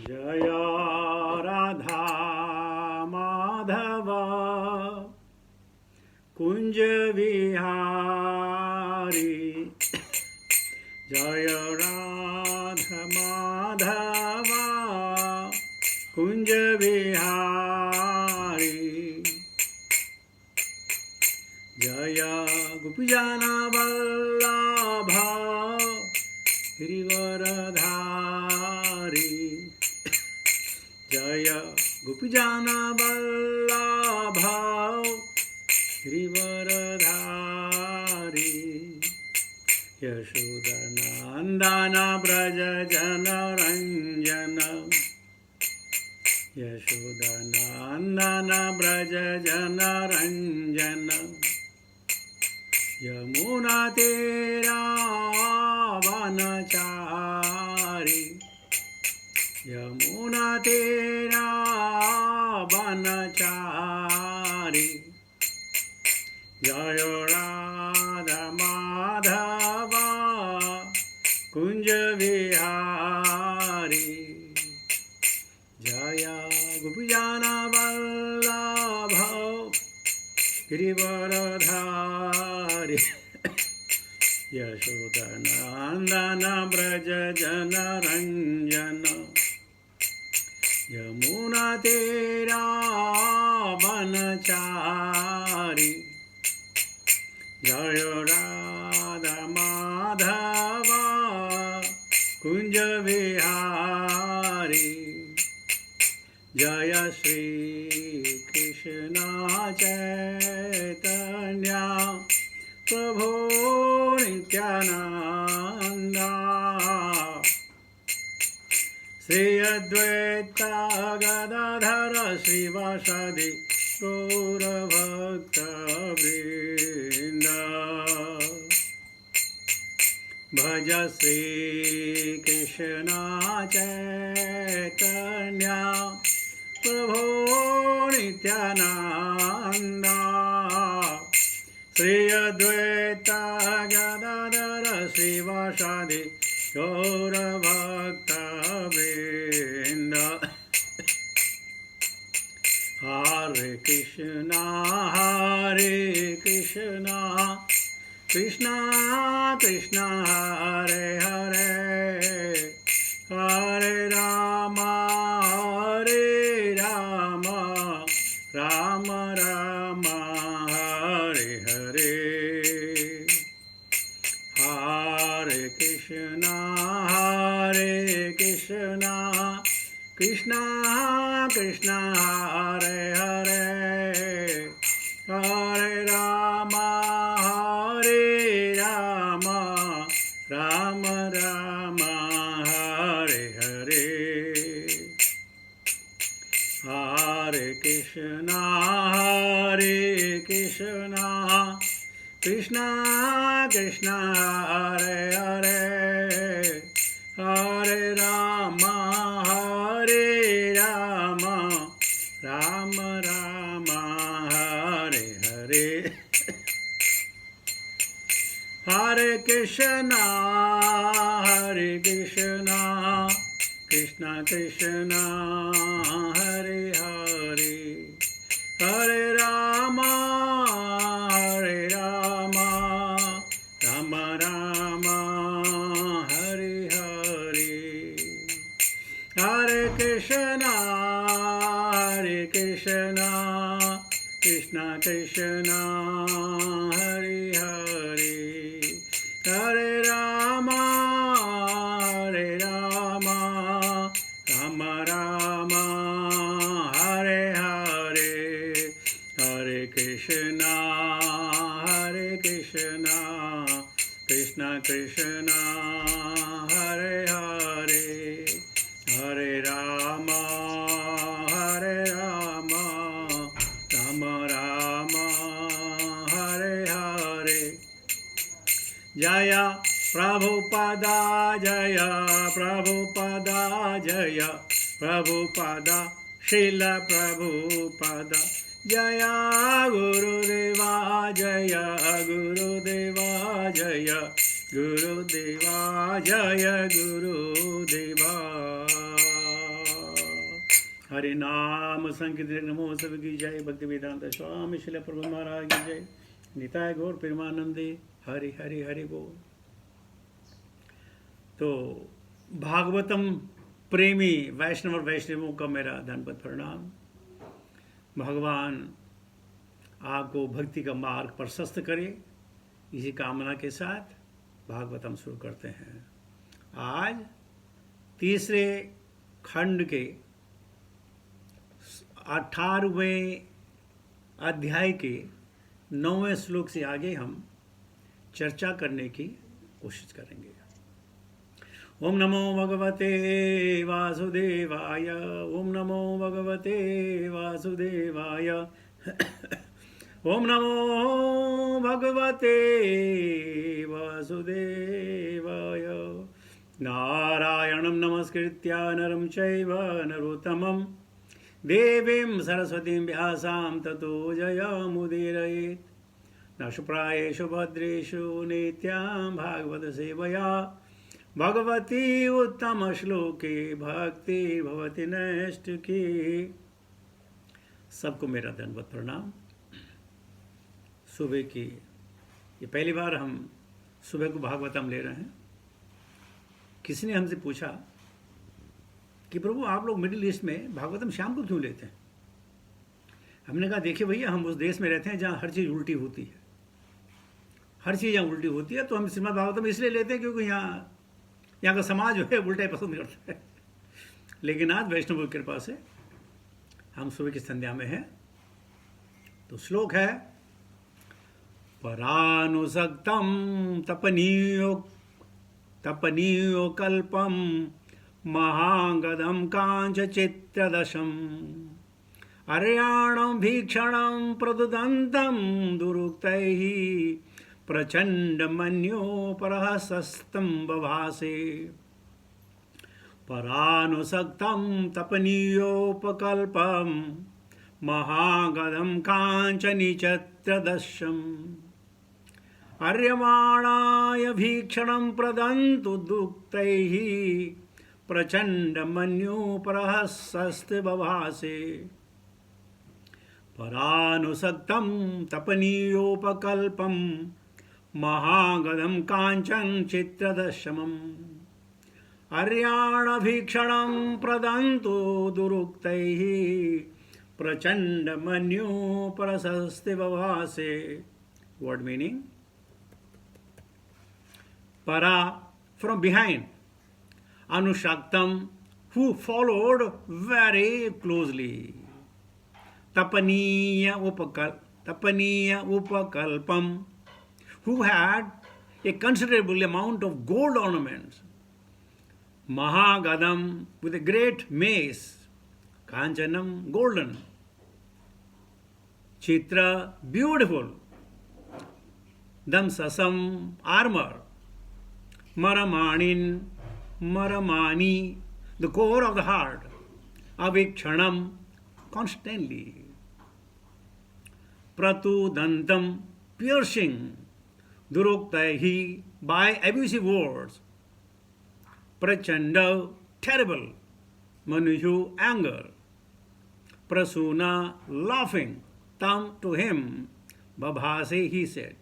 जय राधा माधव कुंज विहारी। जय राधा माधव कुंज विहारी। जय गोपीजन वल्लभ गिरिवरधारी। जय गोपीजन वल्लभ गिरिवरधारी। यशोदनंदन व्रज जनरंजन। यशोदनंदन व्रज जनरंजन। यमुना तेरा वनचारी। यमुना तेरा वनचारी। जय राधा माधव कुंज विहारी। जय गोपीजन वल्लभ गिरिवरधारी। यशोदनंदन व्रज जनरंजन। यमुना तेरा वनचारी। जय राधा माधव कुंज विहारी। जय श्री कृष्ण चैतन्य प्रभु नित्यानंद। श्री अद्वैत गदाधर श्रीवासादि गौरभक्तवृंद। भज श्री कृष्ण चैतन्य प्रभु नित्यानंद। श्री अद्वैत गदाधर श्रीवासादि गौरभक्तवृंद। हरे कृष्णा कृष्णा कृष्णा हरे हरे। हरे राम राम राम हरे हरे। हरे कृष्णा कृष्णा कृष्णा हरे हरे। हरे राम राम राम हरे हरे। हरे कृष्णा कृष्णा कृष्णा हरे हरे। हरे राम राम राम हरे हरे। हरे कृष्णा कृष्णा कृष्णा हरे हरे। हरे राम राम राम हरे हरे। हरे कृष्णा कृष्णा कृष्णा हरे हरे। हरे राम राम राम हरे हरे। हरे कृष्णा कृष्णा कृष्णा हरे हरे। हरे राम राम राम हरे हरे। जय प्रभुपदा जय प्रभुपदा जय प्रभुपदा श्रील प्रभुपदा। जय गुरुदेवा जय गुरुदेवा जय गुरुदेवा जय गुरुदेवा। हरे नाम संकीर्तन नमो सब की जय। भक्ति वेदांत स्वामी शिल प्रभु महाराज की जय। निताय गौर प्रेमानंदे। हरि हरि हरि बोल। तो भागवतम प्रेमी वैष्णव और वैष्णवों का मेरा धन्यवाद प्रणाम। भगवान आपको भक्ति का मार्ग प्रशस्त करे, इसी कामना के साथ भागवतम शुरू करते हैं। आज तीसरे खंड के 18वें अध्याय के 9वें श्लोक से आगे हम चर्चा करने की कोशिश करेंगे। ओम नमो भगवते वासुदेवाय। ओम नमो भगवते वासुदेवाय। ओम नमो भगवते वासुदेवाय। नारायणं नमस्कृत्य नरं चैव नरोत्तमं देवीं सरस्वतीं व्यासां ततो जयमुदीरयेत्। नशुप्रायेषु भद्रेषु नित्यां भागवत सेवया भगवती उत्तम श्लोके भक्ति भवति नैष्ठिकी। सबको मेरा धन्यवाद प्रणाम। सुबह की ये पहली बार हम सुबह को भागवतम ले रहे हैं। किसी ने हमसे पूछा कि प्रभु आप लोग मिडिल ईस्ट में भागवतम शाम को क्यों लेते हैं? हमने कहा देखिए भैया, हम उस देश में रहते हैं जहाँ हर चीज़ उल्टी होती है। हर चीज़ यहाँ उल्टी होती है, तो हम श्रीमद् भागवतम इसलिए लेते हैं क्योंकि यहाँ का समाज जो है उल्टा पसंद करता है। लेकिन आज वैष्णव की कृपा से हम सुबह की संध्या में हैं। तो श्लोक है, परानुसक्तम तपनीयो कल्पम महागदम कांच चित्रदशम अर्याणं भीक्षणं प्रदुदन्तं दुरुक्तैः प्रचण्डमन्योपरहसस्तं बभासे। परानुसक्तं तपनीयोपकल्पं महागदं काञ्चनिचित्रदशम् अर्यमाणाय भीक्षणं प्रदन्तु दुक्तैः प्रचण्डमन्योपरहसस्ते बभासे। परानुसक्तं तपनीयोपकल्पं महागदं काञ्चन चित्रदशमम् अर्याणभीक्षणं प्रदन्तु दुरुक्तैः प्रचण्डमन्योपरहसस्ते बभासे। What meaning? Para, from behind. Anusaktam, who followed very closely. Tapaniya upakalpam, who had a considerable amount of gold ornaments. Mahagadam, with a great mace. Kanchanam, golden. Chitra, beautiful. Damsasam, armor. Maramani, the core of the heart. Avikshanam, constantly. Pratudantam, piercing. Duruktahi, by abusive words. Prachanda, terrible. Manuju, anger. Prasuna, laughing. Tam, to him. Babhase, he said.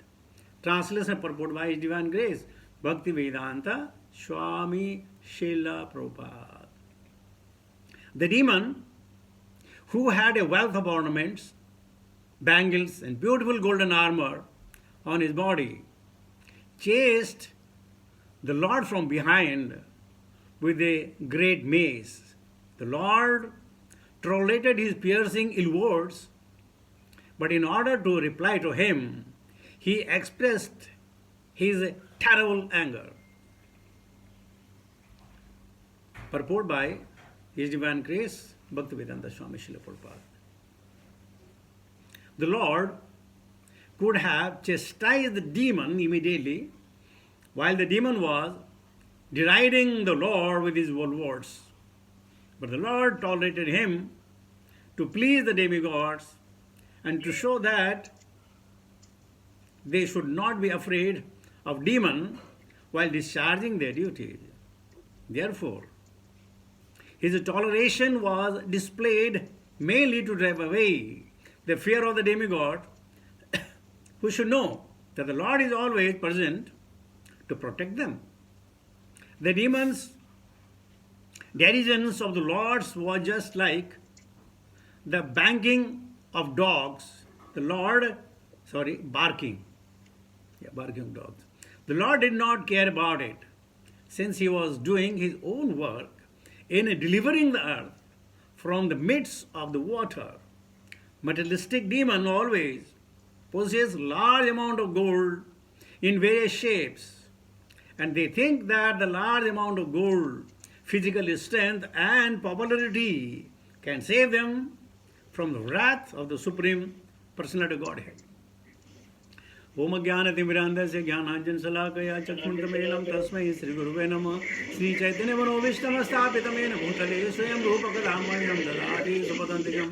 Translation purport by His Divine Grace, Bhakti Vedanta, Swami Srila Prabhupada. The demon, who had a wealth of ornaments, bangles, and beautiful golden armor on his body, chased the Lord from behind with a great mace. The Lord tolerated his piercing ill words, but in order to reply to him, he expressed his terrible anger. Purport by His Divine Grace, Bhaktivedanta Swami Srila Prabhupada. The Lord could have chastised the demon immediately while the demon was deriding the Lord with his words. But the Lord tolerated him to please the demigods and to show that they should not be afraid of demon while discharging their duties. Therefore, His toleration was displayed mainly to drive away the fear of the demigod, who should know that the Lord is always present to protect them. The demons' derisions of the Lord's was just like the banging of dogs. Barking. Yeah, barking of dogs. The Lord did not care about it, since he was doing his own work in delivering the earth from the midst of the water. Materialistic demons always possess large amount of gold in various shapes, and they think that the large amount of gold, physical strength and popularity can save them from the wrath of the Supreme Personality of Godhead. ओम ज्ञानतिमिरान्धस्य ज्ञानाञ्जनशलाकया चक्षुरुन्मीलितं तस्मै श्रीगुरुवे नमः। श्रीचैतन्यमनोभीष्टं येन भूतले स्वयं रूपकथां मह्यं ददाति सुपदन्तिकं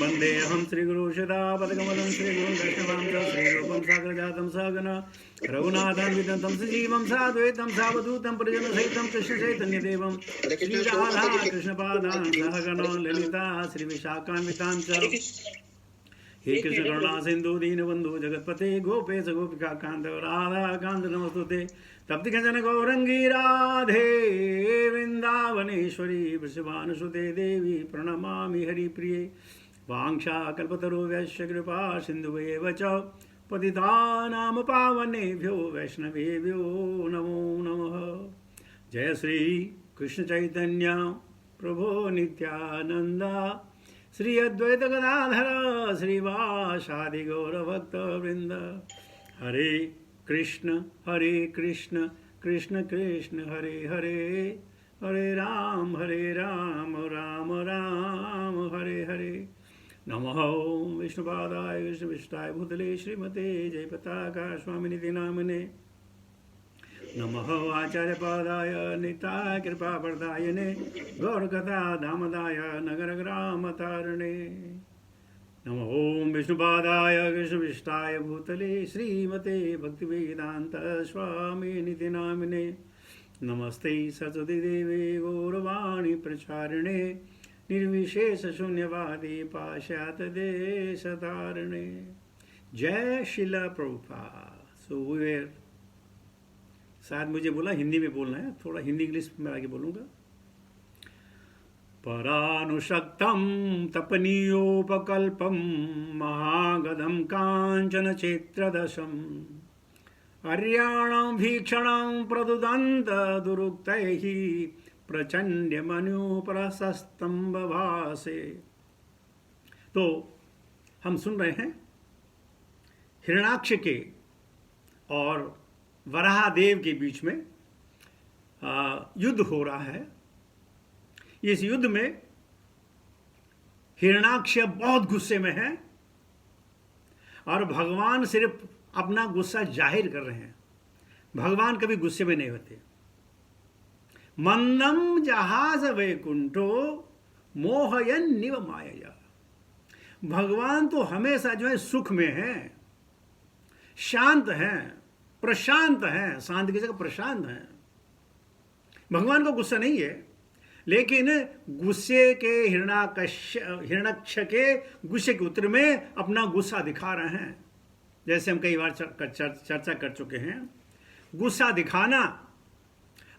वन्देऽहं श्रीगुरुशदापदकमलं श्रीगुरुं वैष्णवां च श्रीरूपं साग्रजातं सहगण रघुनाथान्वितं तं सजीवं साद्वैतं सावधूतं परिजनसहितं कृष्णचैतन्यदेवं श्रीराधा कृष्णपादान् सहगण ललिता श्रीविशाखान्वितां च हे कृष्ण करुणा सिंधु दीनबंधु जगतपते गोपेश गोपिका कांत राधा कांत नमस्तुते तप्ति खंजन गौरंगी राधे वृंदावनेश्वरी वृषभानुसुते देवी प्रणमामि हरिप्रिये वाञ्छा कल्पतरुभ्यश्च कृपा सिन्धुभ्येव च पतितानां पावनेभ्यो वैष्णवेभ्यो नमो नमः। जय श्री कृष्ण चैतन्य प्रभो नित्यानंद श्री अद्वैत गदाधर श्रीवासादि गौर भक्त वृंद। हरे कृष्ण कृष्ण कृष्ण हरे हरे, हरे राम राम राम हरे हरे। नमः विष्णुपादाय विष्णुविष्टाय भूतले श्रीमते जयपताका स्वामिनिति नामिने। नमः आचार्यपादाय निताय कृपावर्धायिने गौरकथा धामदाय नगरग्रामतारिणे। नमः ओं विष्णुपादाय विष्णुविष्टाय भूतले श्रीमते भक्तिवेदांत स्वामिनिति नामिने। नमस्ते सरस्वती देवे गौरवाणी प्रचारिणे निर्विशेष शून्यवादी पाश्चात्य देशतारिणे। जय शिला प्रभुपाद। शायद मुझे बोला हिंदी में बोलना है, थोड़ा हिंदी इंग्लिश में आगे बोलूँगा। परानुशक्तं तपनीयोपकल्पं महागदं काञ्चन चेत्रदशम् हर्याणां भीक्षणं प्रदुदन्त दुरुक्तैः प्रचण्ड्यमनुप्रशस्तं बभासे। तो हम सुन रहे हैं हिरण्याक्ष के और वराहदेव के बीच में युद्ध हो रहा है। इस युद्ध में हिरण्याक्ष बहुत गुस्से में है और भगवान सिर्फ अपना गुस्सा जाहिर कर रहे हैं। भगवान कभी गुस्से में नहीं होते। मंदम जहाज वैकुंठो मोहयन निव माया। भगवान तो हमेशा जो है सुख में है, शांत है, प्रशांत है। शांत की जगह प्रशांत है। भगवान को गुस्सा नहीं है, लेकिन गुस्से के हिरण्याक्ष के गुस्से के उत्तर में अपना गुस्सा दिखा रहे हैं। जैसे हम कई बार चर्चा कर चुके हैं, गुस्सा दिखाना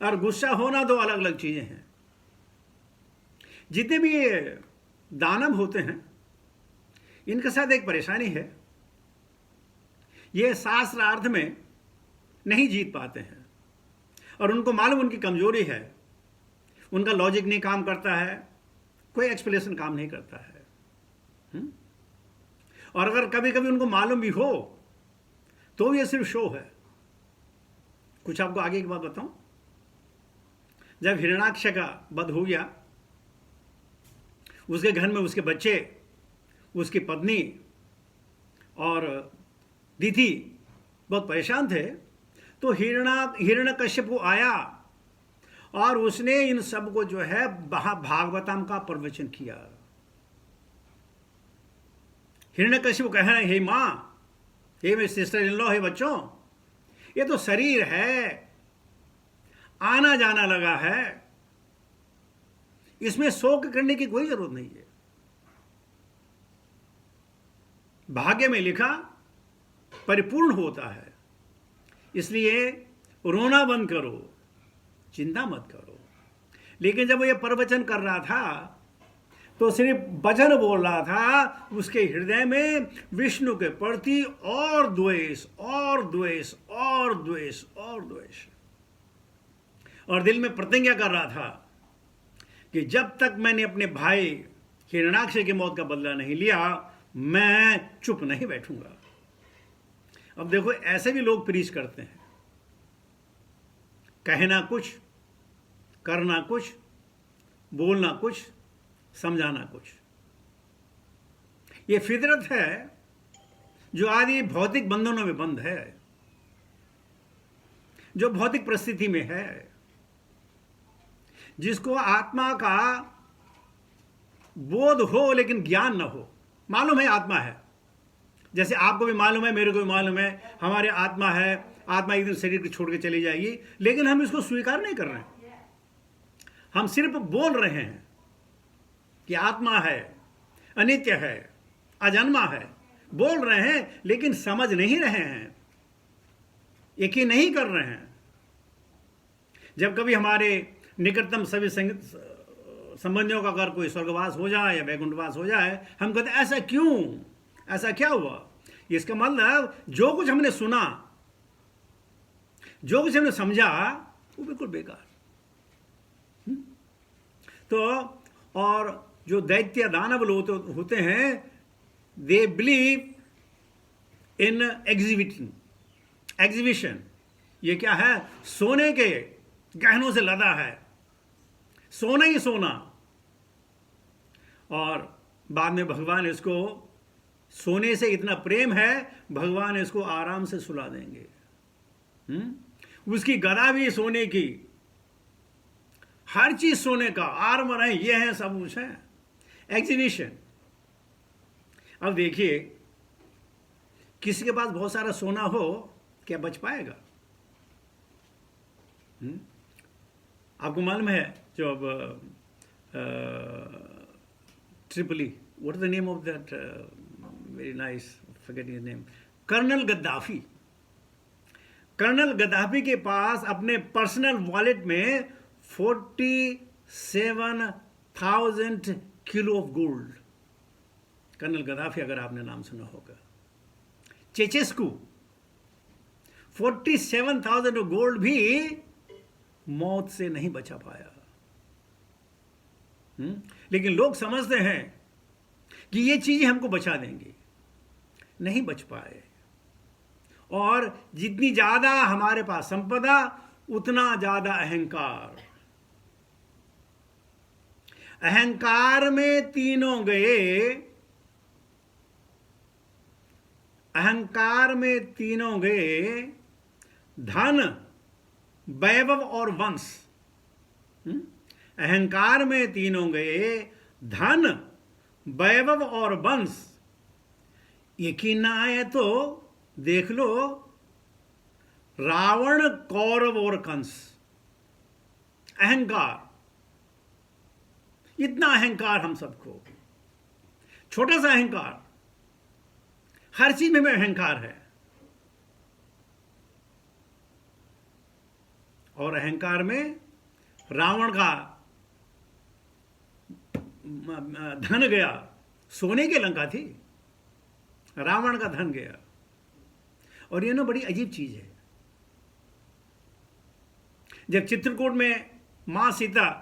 और गुस्सा होना दो अलग अलग चीजें हैं। जितने भी दानव होते हैं इनके साथ एक परेशानी है, ये शास्त्रार्थ में नहीं जीत पाते हैं और उनको मालूम उनकी कमजोरी है। उनका लॉजिक नहीं काम करता है, कोई एक्सप्लेनेशन काम नहीं करता है। और अगर कभी कभी उनको मालूम भी हो तो ये सिर्फ शो है। कुछ आपको आगे की बात बताऊं। जब हिरण्याक्ष का वध हो गया, उसके घर में उसके बच्चे, उसकी पत्नी और दीदी बहुत परेशान थे, तो हिरण्यकश्यप आया और उसने इन सब को जो है भागवतम का प्रवचन किया। हिरण्यकश्यप कह रहे हैं, हे मां, हे मेरे सिस्टर इन लॉ, हे बच्चों, ये तो शरीर है, आना जाना लगा है, इसमें शोक करने की कोई जरूरत नहीं है। भाग्य में लिखा परिपूर्ण होता है, इसलिए रोना बंद करो, चिंता मत करो। लेकिन जब वो ये प्रवचन कर रहा था तो सिर्फ वचन बोल रहा था, उसके हृदय में विष्णु के प्रति और द्वेष और द्वेष और द्वेष और द्वेष, और दिल में प्रतिज्ञा कर रहा था कि जब तक मैंने अपने भाई हिरण्याक्ष की मौत का बदला नहीं लिया, मैं चुप नहीं बैठूंगा। अब देखो, ऐसे भी लोग प्रीच करते हैं, कहना कुछ, करना कुछ, बोलना कुछ, समझाना कुछ। ये फितरत है जो आदि भौतिक बंधनों में बंद है, जो भौतिक परिस्थिति में है, जिसको आत्मा का बोध हो लेकिन ज्ञान न हो। मालूम है आत्मा है, जैसे आपको भी मालूम है, मेरे को भी मालूम है, हमारे आत्मा है, आत्मा एक दिन शरीर को छोड़ के चली जाएगी, लेकिन हम इसको स्वीकार नहीं कर रहे हैं। हम सिर्फ बोल रहे हैं कि आत्मा है, अनित्य है, अजन्मा है, बोल रहे हैं, लेकिन समझ नहीं रहे हैं, यकीन नहीं कर रहे हैं। जब कभी हमारे निकटतम सभी संबंधियों का अगर कोई स्वर्गवास हो जाए या वैकुंठवास हो जाए, हम कहते हैं ऐसा क्यों, ऐसा क्या हुआ? इसका मतलब जो कुछ हमने सुना, जो कुछ हमने समझा, वो बिल्कुल बेकार। तो और जो दैत्य दानव लोग होते हैं, दे बिलीव इन एग्जीबिशन। ये क्या है? सोने के गहनों से लदा है, सोना ही सोना। और बाद में भगवान इसको, सोने से इतना प्रेम है, भगवान इसको आराम से सुला देंगे। उसकी गदा भी सोने की, हर चीज सोने का, आर्मर है, ये है, सब कुछ है, एग्जीबिशन। अब देखिए, किसी के पास बहुत सारा सोना हो, क्या बच पाएगा? आपको मालूम है, जो अब Tripoli, what is the name of that very nice, forgetting his name, colonel Gaddafi. Colonel Gaddafi के पास अपने पर्सनल वॉलेट में 47,000 kilo of gold. Colonel Gaddafi, अगर आपने नाम सुना होगा। चेचेस्कू, 47,000 गोल्ड भी मौत से नहीं बचा पाया। लेकिन लोग समझते हैं कि ये चीजें हमको बचा देंगी, नहीं बच पाए। और जितनी ज्यादा हमारे पास संपदा, उतना ज्यादा अहंकार। अहंकार में तीनों गए, अहंकार में तीनों गए, धन, वैभव और वंश। अहंकार में तीनों गए, धन, वैभव और वंश। यकीन ना आए तो देख लो, रावण, कौरव और कंस। अहंकार, इतना अहंकार हम सबको, छोटा सा अहंकार, हर चीज में अहंकार है। और अहंकार में रावण का धन गया, सोने की लंका थी, रावण का धन गया। और ये ना बड़ी अजीब चीज है। जब चित्रकूट में मां सीता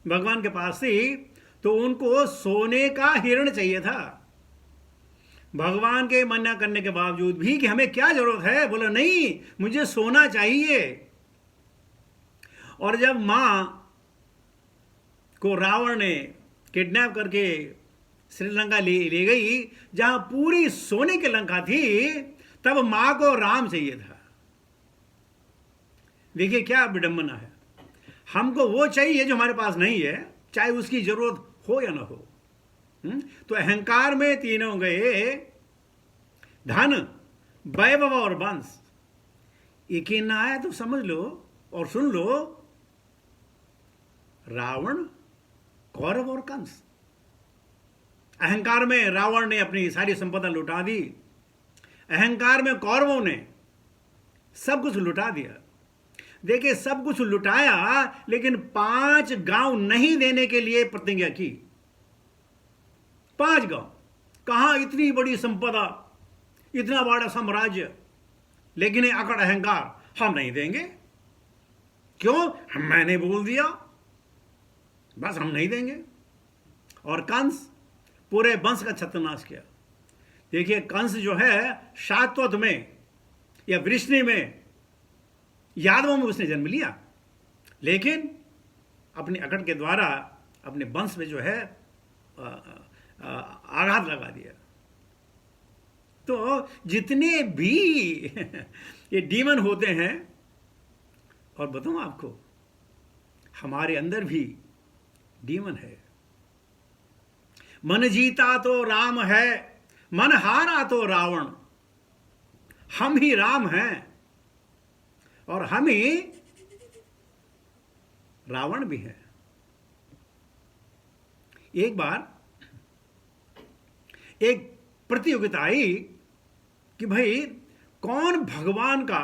भगवान के पास थी, तो उनको सोने का हिरण चाहिए था। भगवान के मना करने के बावजूद भी कि हमें क्या जरूरत है, बोला नहीं, मुझे सोना चाहिए। और जब मां को रावण ने किडनैप करके श्रीलंका ले गई, जहां पूरी सोने की लंका थी, तब मां को राम चाहिए था। देखिए क्या विडंबना है। हमको वो चाहिए जो हमारे पास नहीं है, चाहे उसकी जरूरत हो या ना हो। तो अहंकार में तीनों गए, धन, वैभव और वंश। यकीन ना आया तो समझ लो और सुन लो, रावण कौरव और कंस। अहंकार में रावण ने अपनी सारी संपदा लुटा दी, अहंकार में कौरवों ने सब कुछ लुटा दिया। देखिए, सब कुछ लुटाया, लेकिन 5 गांव नहीं देने के लिए प्रतिज्ञा की। 5 गांव, कहां इतनी बड़ी संपदा, इतना बड़ा साम्राज्य, लेकिन ये अकड़ अहंकार, हम नहीं देंगे। क्यों? मैंने बोल दिया, बस हम नहीं देंगे। और कंस पूरे वंश का छत्रनाश किया। देखिए, कंस जो है शाश्वत में या वृष्णि में, यादवों में उसने जन्म लिया, लेकिन अपनी अकड़ के द्वारा अपने वंश में जो है आघात लगा दिया। तो जितने भी ये डीमन होते हैं, और बताऊं आपको, हमारे अंदर भी डीमन है। मन जीता तो राम है, मन हारा तो रावण। हम ही राम हैं और हम ही रावण भी हैं। एक बार एक प्रतियोगिता आई कि भाई कौन भगवान का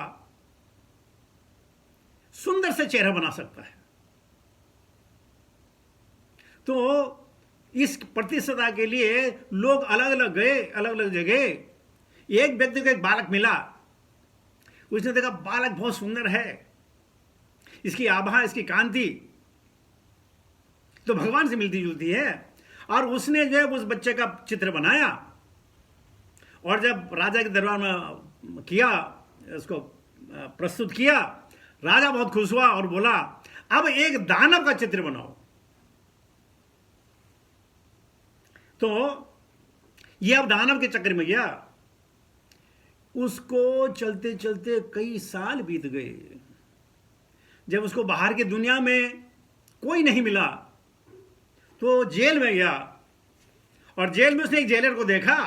सुंदर से चेहरा बना सकता है। तो इस प्रतियोगिता के लिए लोग अलग अलग गए, अलग अलग जगह। एक व्यक्ति को एक बालक मिला, उसने देखा बालक बहुत सुंदर है, इसकी आभा, इसकी कांति तो भगवान से मिलती जुलती है। और उसने जो है उस बच्चे का चित्र बनाया, और जब राजा के दरबार में किया, उसको प्रस्तुत किया, राजा बहुत खुश हुआ और बोला, अब एक दानव का चित्र बनाओ। तो यह अब दानव के चक्कर में गया। उसको चलते चलते कई साल बीत गए। जब उसको बाहर की दुनिया में कोई नहीं मिला, तो जेल में गया, और जेल में उसने एक जेलर को देखा।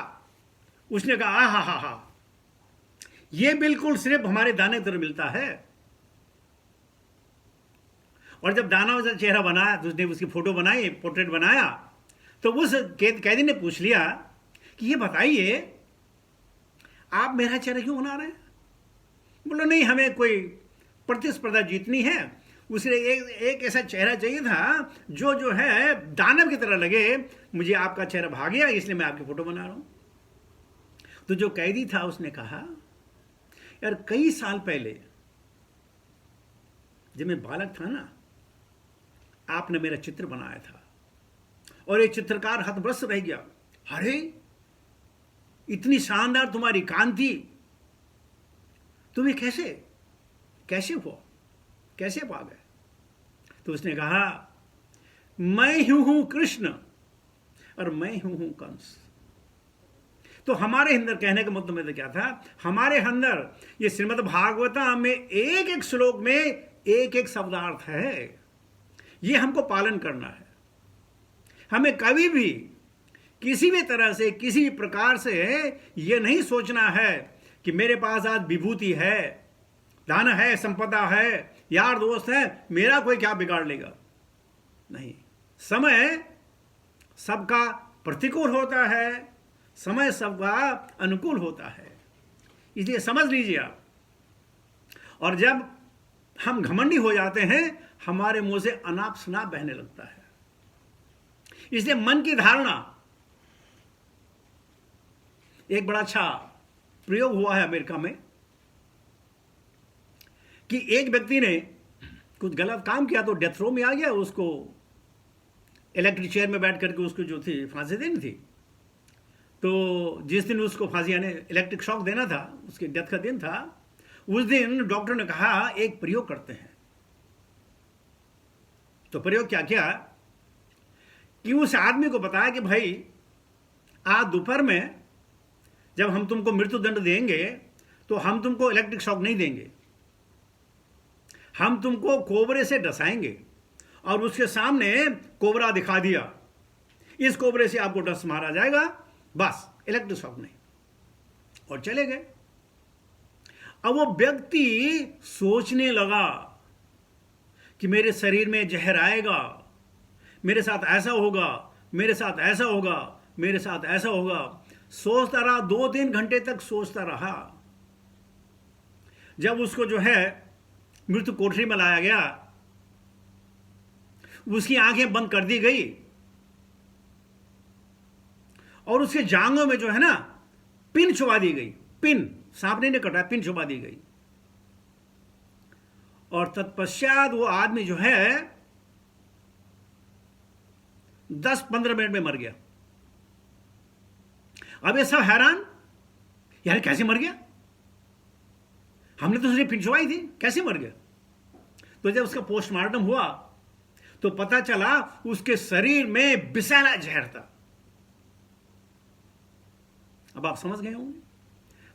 उसने कहा, हा हा हा, ये बिल्कुल सिर्फ हमारे दाने तरह मिलता है। और जब दानव का चेहरा बनाया, तो उसने उसकी फोटो बनाई, पोर्ट्रेट बनाया। तो उस कैदी ने पूछ लिया कि ये बताइए, आप मेरा चेहरा क्यों बना रहे हैं? बोलो, नहीं, हमें कोई प्रतिस्पर्धा जीतनी है, उसे एक ऐसा चेहरा चाहिए था जो है दानव की तरह लगे। मुझे आपका चेहरा भा गया, इसलिए मैं आपकी फोटो बना रहा हूं। तो जो कैदी था उसने कहा, यार कई साल पहले जब मैं बालक था ना, आपने मेरा चित्र बनाया था, और ये चित्रकार हतप्रस्त रह गया। अरे, इतनी शानदार तुम्हारी कांति, तुम्हें कैसे हुआ, कैसे पा गए? तो उसने कहा, मैं ही हूं कृष्ण और मैं ही हूं कंस। तो हमारे अंदर, कहने का मतलब में क्या था, हमारे अंदर ये श्रीमद् भागवतम में एक एक श्लोक में एक एक शब्दार्थ है। ये हमको पालन करना है। हमें कभी भी किसी भी तरह से, किसी भी प्रकार से ये नहीं सोचना है कि मेरे पास आज विभूति है, धन है, संपदा है, यार दोस्त है, मेरा कोई क्या बिगाड़ लेगा। नहीं, समय सबका प्रतिकूल होता है, समय सबका अनुकूल होता है। इसलिए समझ लीजिए आप। और जब हम घमंडी हो जाते हैं, हमारे मुंह से अनाप शनाप बहने लगता है। इसलिए मन की धारणा, एक बड़ा अच्छा प्रयोग हुआ है अमेरिका में, कि एक व्यक्ति ने कुछ गलत काम किया तो डेथ रो में आ गया। उसको इलेक्ट्रिक चेयर में बैठ करके उसको जो थी फांसी देनी थी। तो जिस दिन उसको फांसी, यानी इलेक्ट्रिक शॉक देना था, उसके डेथ का दिन था, उस दिन डॉक्टर ने कहा एक प्रयोग करते हैं। तो प्रयोग क्या किया कि उस आदमी को बताया कि भाई, आज दोपहर में जब हम तुमको मृत्युदंड देंगे, तो हम तुमको इलेक्ट्रिक शॉक नहीं देंगे, हम तुमको कोबरे से डसाएंगे। और उसके सामने कोबरा दिखा दिया, इस कोबरे से आपको डस मारा जाएगा, बस, इलेक्ट्रिक शॉक नहीं। और चले गए। अब वो व्यक्ति सोचने लगा कि मेरे शरीर में जहर आएगा, मेरे साथ ऐसा होगा, मेरे साथ ऐसा होगा, मेरे साथ ऐसा होगा। सोचता रहा, 2-3 घंटे तक सोचता रहा। जब उसको जो है मृत्यु कोठरी में लाया गया, उसकी आंखें बंद कर दी गई और उसके जांघों में जो है ना पिन छुपा दी गई। पिन, सांप ने कटा, पिन छुपा दी गई। और तत्पश्चात वो आदमी जो है 10-15 मिनट में मर गया। अब ये सब हैरान, यार कैसे मर गया? हमने तो सिर्फ पिन छुपाई थी, कैसे मर गया? तो जब उसका पोस्टमार्टम हुआ तो पता चला उसके शरीर में विषैला जहर था। अब आप समझ गए होंगे,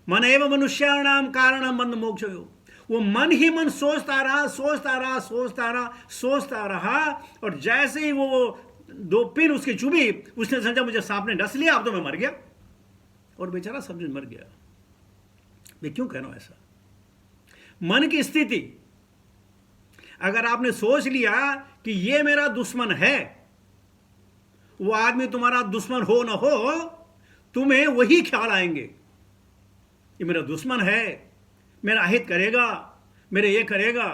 मन एवं मनुष्याणाम कारणम बंध मोक्ष हो। वो मन ही मन सोचता रहा, सोचता रहा, सोचता रहा, सोचता रहा, और जैसे ही वो 2 पिन उसकी चुभी, उसने समझा मुझे सांप ने डस लिया, अब तो मैं मर गया। और बेचारा समझ मर गया। मैं क्यों कह रहा हूं ऐसा? मन की स्थिति, अगर आपने सोच लिया कि ये मेरा दुश्मन है, वो आदमी तुम्हारा दुश्मन हो ना हो, तुम्हें वही ख्याल आएंगे, ये मेरा दुश्मन है, मेरा अहित करेगा, मेरे ये करेगा,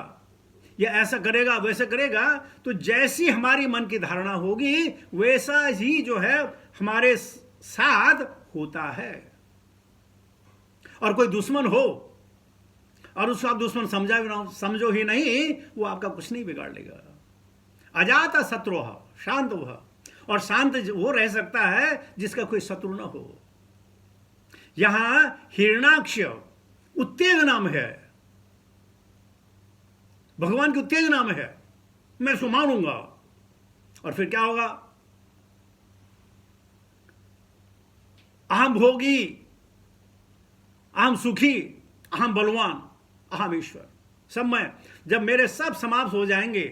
या ऐसा करेगा, वैसा करेगा। तो जैसी हमारी मन की धारणा होगी, वैसा ही जो है हमारे साथ होता है। और कोई दुश्मन हो और उसको आप दुश्मन समझो ही नहीं, वो आपका कुछ नहीं बिगाड़ लेगा। अजात शत्रुः शांत वह, और शांत वो रह सकता है जिसका कोई शत्रु ना हो। यहां हिरण्याक्ष उत्तेजना में है, भगवान की उत्तेजना में है, मैं इसको मानूंगा। और फिर क्या होगा? अहम भोगी, अहम सुखी, अहम बलवान, अहम ईश्वर। सब मैं, जब मेरे सब समाप्त हो जाएंगे,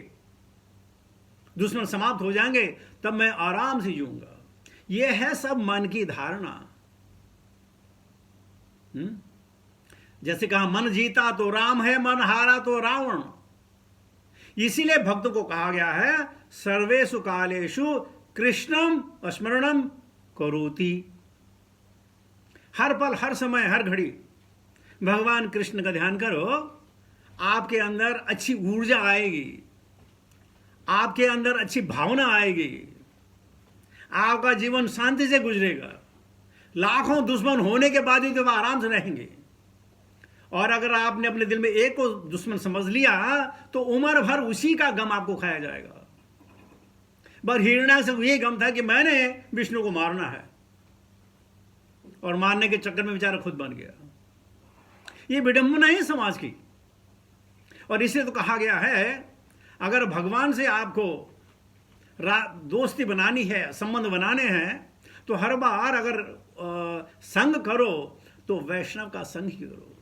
दुश्मन समाप्त हो जाएंगे, तब मैं आराम से जीऊंगा। यह है सब मन की धारणा। जैसे कहा, मन जीता तो राम है, मन हारा तो रावण। इसीलिए भक्त को कहा गया है, सर्वेषु कालेषु कृष्णम स्मरणम करोति। हर पल, हर समय, हर घड़ी भगवान कृष्ण का ध्यान करो, आपके अंदर अच्छी ऊर्जा आएगी, आपके अंदर अच्छी भावना आएगी, आपका जीवन शांति से गुजरेगा। लाखों दुश्मन होने के बाद भी तो आराम से रहेंगे। और अगर आपने अपने दिल में एक को दुश्मन समझ लिया, तो उम्र भर उसी का गम आपको खाया जाएगा। पर हिरण्याक्ष से यही गम था कि मैंने विष्णु को मारना है, और मारने के चक्कर में बेचारा खुद बन गया। ये विडंबना है समाज की। और इसलिए तो कहा गया है, अगर भगवान से आपको दोस्ती बनानी है, संबंध बनाने हैं, तो हर बार अगर संग करो तो वैष्णव का संग ही करो।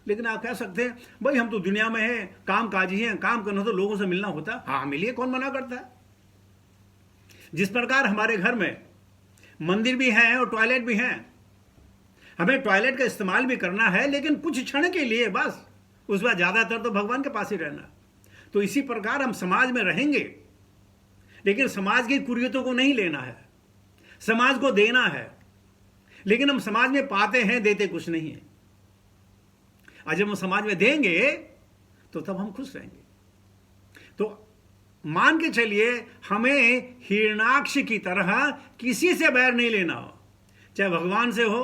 लेकिन आप कह सकते हैं, भाई हम तो दुनिया में हैं, काम काजी हैं, काम करना तो लोगों से मिलना होता है। हाँ, मिलिए, कौन मना करता है। जिस प्रकार हमारे घर में मंदिर भी हैं और टॉयलेट भी हैं, हमें टॉयलेट का इस्तेमाल भी करना है, लेकिन कुछ क्षण के लिए बस, उस बार ज्यादातर तो भगवान के पास ही रहना। तो इसी प्रकार हम समाज में रहेंगे, लेकिन समाज की कुरीतियों को नहीं लेना है, समाज को देना है। लेकिन हम समाज में पाते हैं, देते कुछ नहीं है। आज जब हम समाज में देंगे तो तब हम खुश रहेंगे। तो मान के चलिए, हमें हिरण्याक्ष की तरह किसी से बैर नहीं लेना हो, चाहे भगवान से हो,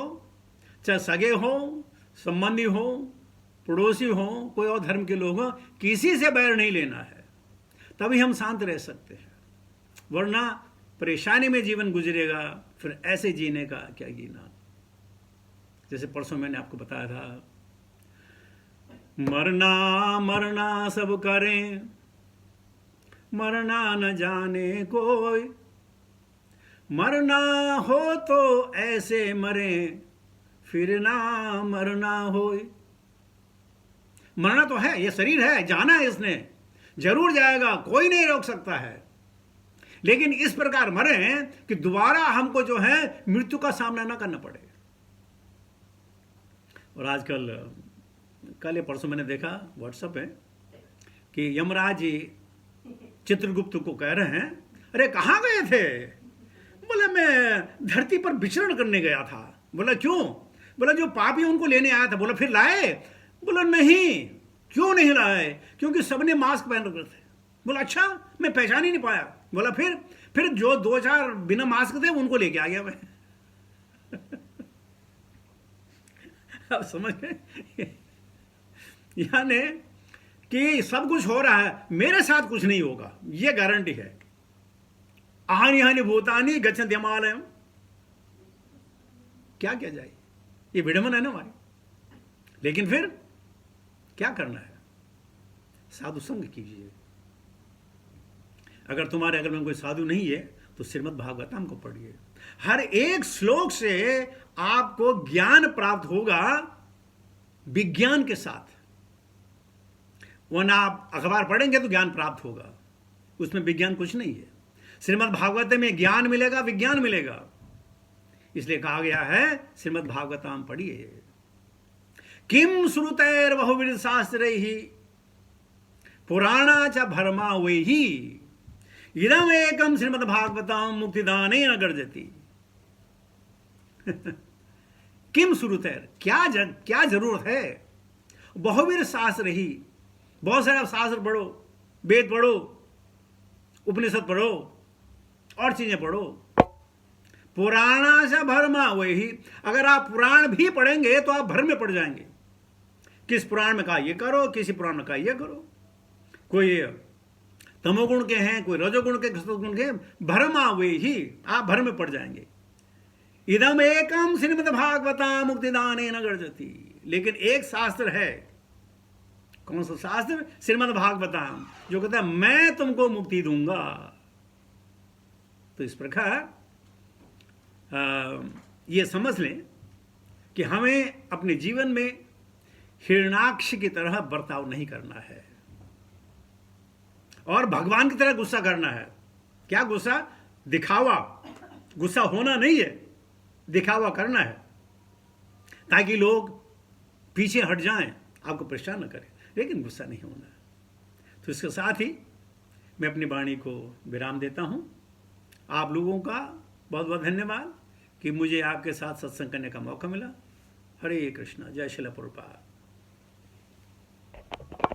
चाहे सगे हो, संबंधी हो, पड़ोसी हो, कोई और धर्म के लोग हो, किसी से बैर नहीं लेना है। तभी हम शांत रह सकते हैं, वरना परेशानी में जीवन गुजरेगा। फिर ऐसे जीने का क्या जीना। जैसे परसों मैंने आपको बताया था, मरना मरना सब करें, मरना न जाने कोई, मरना हो तो ऐसे मरे, फिर ना मरना होए। मरना तो है, ये शरीर है, जाना है, इसने जरूर जाएगा, कोई नहीं रोक सकता है। लेकिन इस प्रकार मरे कि दोबारा हमको जो है मृत्यु का सामना ना करना पड़े। और आजकल, कल या परसों मैंने देखा व्हाट्सएप पे कि यमराज जी चित्रगुप्त को कह रहे हैं, अरे कहाँ गए थे? बोला मैं धरती पर विचरण करने गया था। बोला क्यों? बोला जो पापी उनको लेने आया था। बोला फिर लाए? बोला नहीं। क्यों नहीं लाए? क्योंकि सबने मास्क पहन रखे थे। बोला अच्छा, मैं पहचान ही नहीं पाया। बोला फिर जो 2-4 बिना मास्क थे उनको लेके आ गया मैं। अब समझ गए? यानी कि सब कुछ हो रहा है, मेरे साथ कुछ नहीं होगा, ये गारंटी है। हानि हानि भूतानि गच्छन्ति हिमालयम। क्या किया जाए, ये विडंबना है ना हमारी। लेकिन फिर क्या करना है? साधु संग कीजिए। अगर तुम्हारे अगर में कोई साधु नहीं है तो श्रीमद् भागवतम को पढ़िए। हर एक श्लोक से आपको ज्ञान प्राप्त होगा विज्ञान के साथ। वरना आप अखबार पढ़ेंगे तो ज्ञान प्राप्त होगा, उसमें विज्ञान कुछ नहीं है। श्रीमद् भागवत में ज्ञान मिलेगा, विज्ञान मिलेगा। इसलिए कहा गया है श्रीमद् भागवतम पढ़िए। किम श्रुतैर बहुविध शास्त्रैहि पुराणा च भरमा वैहि इदम एकम श्रीमद् भागवतम मुक्तिदानेन गर्जति। किम श्रुतैर, क्या जरूरत है? बहुविध शास्त्र ही, बहुत सारे शास्त्र पढ़ो, वेद पढ़ो, उपनिषद पढ़ो और चीजें पढ़ो। पुराणा से भरमा वही। अगर आप पुराण भी पढ़ेंगे तो आप भर में पड़ जाएंगे। किस पुराण में कहा ये करो, किसी पुराण में कहा ये करो। कोई तमोगुण के हैं, कोई रजोगुण के, सतोगुण के, भरमा वही, आप भर में पड़ जाएंगे। इदम एकम श्रीमद् भागवतम मुक्तिदानेन गर्जति। लेकिन एक शास्त्र है। कौन सा शास्त्र? श्रीमद् भागवतम, जो कहता है मैं तुमको मुक्ति दूंगा। तो इस प्रकार ये समझ लें कि हमें अपने जीवन में हिरण्याक्ष की तरह बर्ताव नहीं करना है और भगवान की तरह गुस्सा करना है। क्या गुस्सा? दिखावा। गुस्सा होना नहीं है, दिखावा करना है, ताकि लोग पीछे हट जाएं, आपको परेशान न करें, लेकिन गुस्सा नहीं होना है। तो इसके साथ ही मैं अपनी वाणी को विराम देता हूं। आप लोगों का बहुत बहुत धन्यवाद कि मुझे आपके साथ सत्संग करने का मौका मिला। हरे कृष्णा। जय श्रील प्रभुपाद।